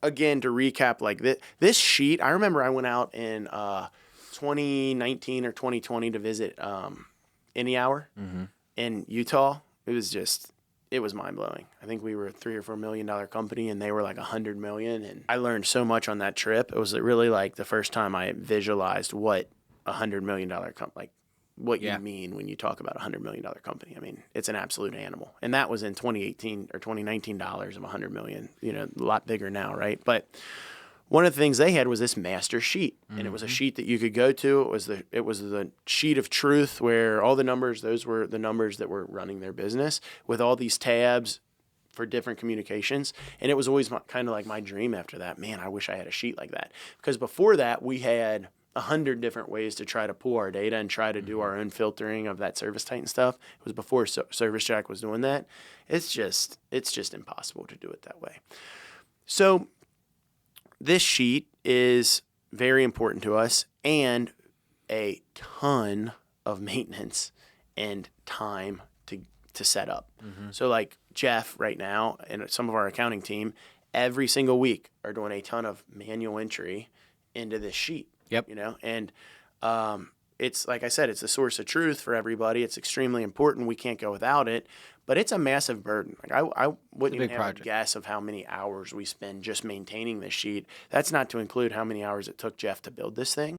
again, to recap, like this sheet, I remember I went out in 2019 or 2020 to visit Any Hour in Utah. It was mind blowing. I think we were a $3 or $4 million company, and they were like $100 million. And I learned so much on that trip. It was really like the first time I visualized what $100 million company, like what you mean when you talk about a $100 million company. I mean, it's an absolute animal. And that was in 2018 or 2019 dollars of $100 million. You know, a lot bigger now, right? But one of the things they had was this master sheet, and it was a sheet that you could go to. It was the sheet of truth where all the numbers, those were the numbers that were running their business, with all these tabs for different communications. And it was always kind of like my dream after that. Man, I wish I had a sheet like that. Because before that, we had 100 different ways to try to pull our data and try to do our own filtering of that Service Titan stuff. It was before Service Jack was doing that. It's just impossible to do it that way. So this sheet is very important to us, and a ton of maintenance and time to set up. So like Jeff right now and some of our accounting team, every single week are doing a ton of manual entry into this sheet. Yep. You know, and it's like I said, it's a source of truth for everybody. It's extremely important. We can't go without it, but it's a massive burden. Like I wouldn't even have a guess of how many hours we spend just maintaining this sheet. That's not to include how many hours it took Jeff to build this thing.